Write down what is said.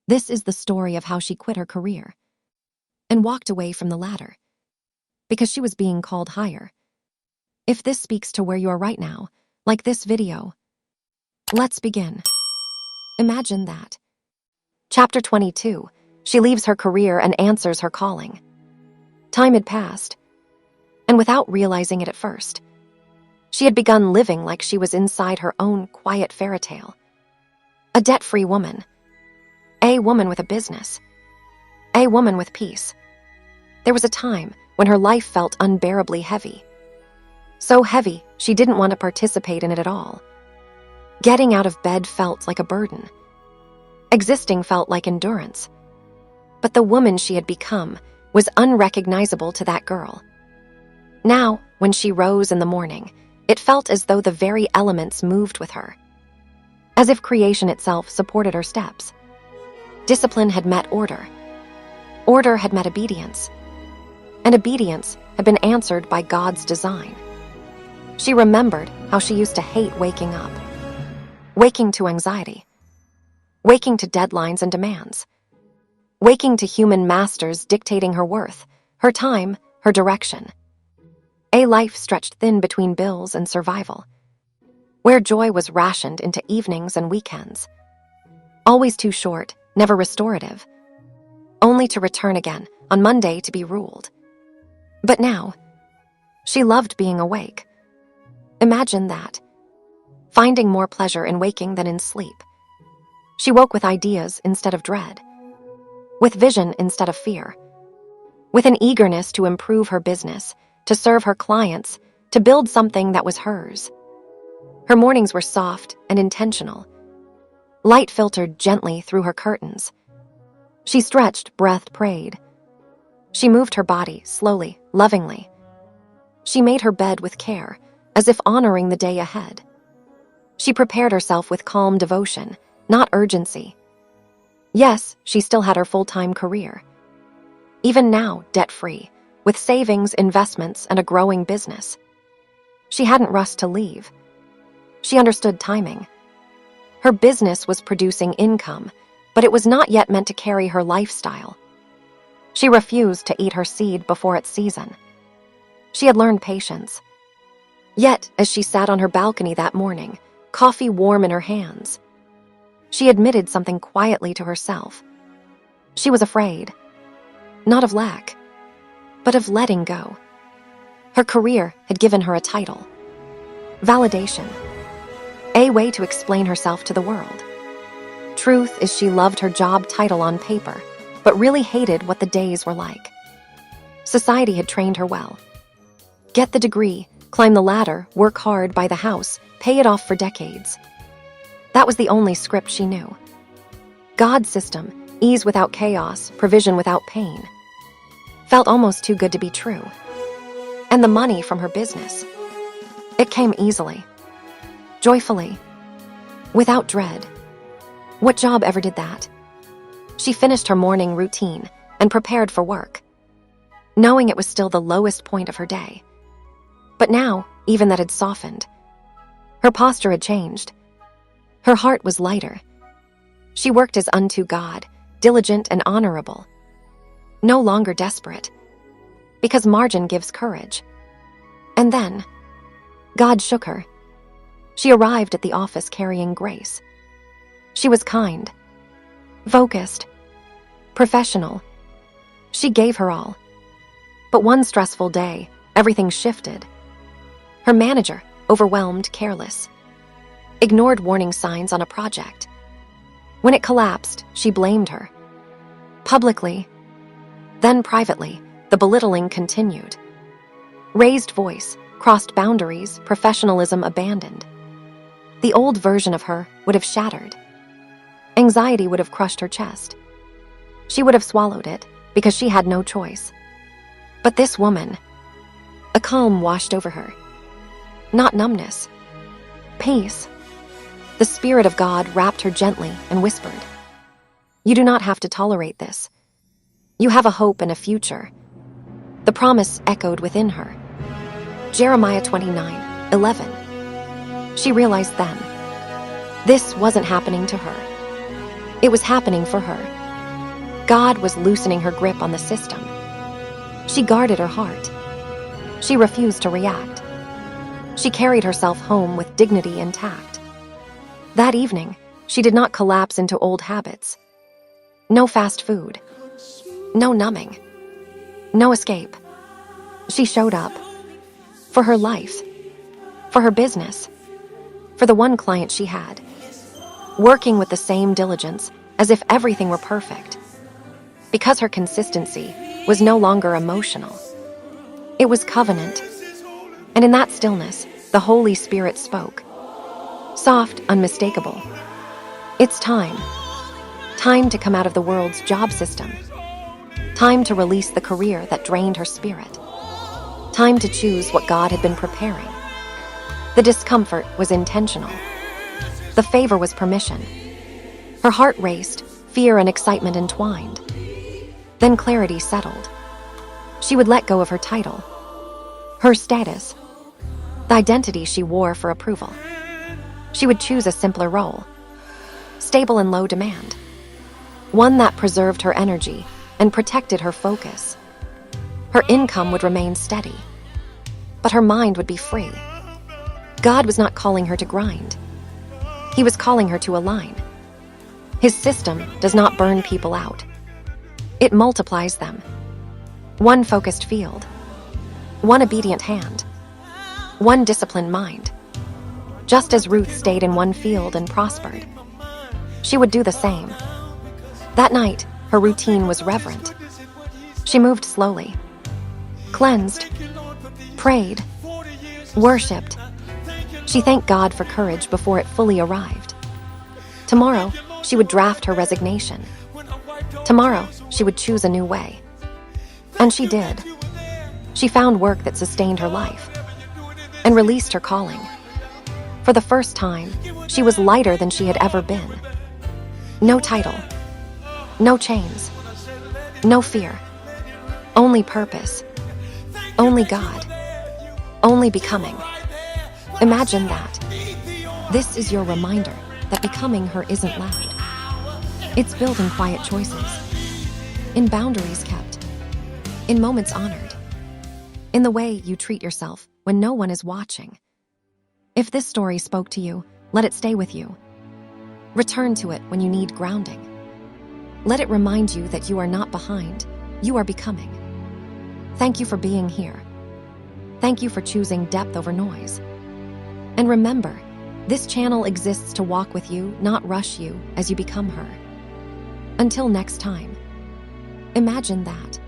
This is the story of how she quit her career and walked away from the ladder because she was being called higher. If this speaks to where you are right now, like this video, let's begin. Imagine that. Chapter 22. She leaves her career and answers her calling. Time had passed, and without realizing it at first, she had begun living like she was inside her own quiet fairy tale. A debt-free woman. A woman with a business. A woman with peace. There was a time when her life felt unbearably heavy. So heavy, she didn't want to participate in it at all. Getting out of bed felt like a burden. Existing felt like endurance. But the woman she had become was unrecognizable to that girl. Now, when she rose in the morning, it felt as though the very elements moved with her, as if creation itself supported her steps. Discipline had met order. Order had met obedience. And obedience had been answered by God's design. She remembered how she used to hate waking up. Waking to anxiety. Waking to deadlines and demands. Waking to human masters dictating her worth, her time, her direction. A life stretched thin between bills and survival, where joy was rationed into evenings and weekends. Always too short, never restorative, only to return again on Monday to be ruled. But now, she loved being awake. Imagine that, finding more pleasure in waking than in sleep. She woke with ideas instead of dread, with vision instead of fear, with an eagerness to improve her business, to serve her clients, to build something that was hers. Her mornings were soft and intentional. Light filtered gently through her curtains. She stretched, breathed, prayed. She moved her body slowly, lovingly. She made her bed with care, as if honoring the day ahead. She prepared herself with calm devotion, not urgency. Yes, she still had her full-time career. Even now, debt-free, with savings, investments, and a growing business. She hadn't rushed to leave. She understood timing. Her business was producing income, but it was not yet meant to carry her lifestyle. She refused to eat her seed before its season. She had learned patience. Yet, as she sat on her balcony that morning, coffee warm in her hands, she admitted something quietly to herself. She was afraid. Not of lack, but of letting go. Her career had given her a title. Validation. A way to explain herself to the world. Truth is she loved her job title on paper, but really hated what the days were like. Society had trained her well. Get the degree, climb the ladder, work hard, buy the house, pay it off for decades. That was the only script she knew. God's system, ease without chaos, provision without pain, felt almost too good to be true. And the money from her business, it came easily, joyfully, without dread. What job ever did that? She finished her morning routine and prepared for work, knowing it was still the lowest point of her day. But now, even that had softened. Her posture had changed. Her heart was lighter. She worked as unto God, diligent and honorable. No longer desperate, because margin gives courage. And then, God shook her. She arrived at the office carrying grace. She was kind, focused, professional. She gave her all. But one stressful day, everything shifted. Her manager, overwhelmed, careless, ignored warning signs on a project. When it collapsed, she blamed her. Publicly, then privately, the belittling continued. Raised voice, crossed boundaries, professionalism abandoned. The old version of her would have shattered. Anxiety would have crushed her chest. She would have swallowed it because she had no choice. But this woman, a calm washed over her. Not numbness. Peace. The Spirit of God wrapped her gently and whispered, "You do not have to tolerate this. You have a hope and a future." The promise echoed within her. Jeremiah 29:11. She realized then, this wasn't happening to her. It was happening for her. God was loosening her grip on the system. She guarded her heart. She refused to react. She carried herself home with dignity and tact. That evening, she did not collapse into old habits. No fast food. No numbing. No escape. She showed up. For her life. For her business. For the one client she had. Working with the same diligence as if everything were perfect. Because her consistency was no longer emotional. It was covenant. And in that stillness, the Holy Spirit spoke. Soft, unmistakable. It's time. Time to come out of the world's job system. Time to release the career that drained her spirit. Time to choose what God had been preparing. The discomfort was intentional. The favor was permission. Her heart raced, fear and excitement entwined. Then clarity settled. She would let go of her title, her status, the identity she wore for approval. She would choose a simpler role, stable and low demand, one that preserved her energy and protected her focus. Her income would remain steady, but her mind would be free. God was not calling her to grind. He was calling her to align. His system does not burn people out. It multiplies them. One focused field, one obedient hand, one disciplined mind. Just as Ruth stayed in one field and prospered, she would do the same. That night, her routine was reverent. She moved slowly, cleansed, prayed, worshipped. She thanked God for courage before it fully arrived. Tomorrow, she would draft her resignation. Tomorrow, she would choose a new way. And she did. She found work that sustained her life and released her calling. For the first time, she was lighter than she had ever been. No title, no chains, no fear, only purpose, only God, only becoming. Imagine that. This is your reminder that becoming her isn't loud. It's built in quiet choices, in boundaries kept, in moments honored, in the way you treat yourself when no one is watching. If this story spoke to you, let it stay with you. Return to it when you need grounding. Let it remind you that you are not behind, you are becoming. Thank you for being here. Thank you for choosing depth over noise. And remember, this channel exists to walk with you, not rush you as you become her. Until next time, imagine that.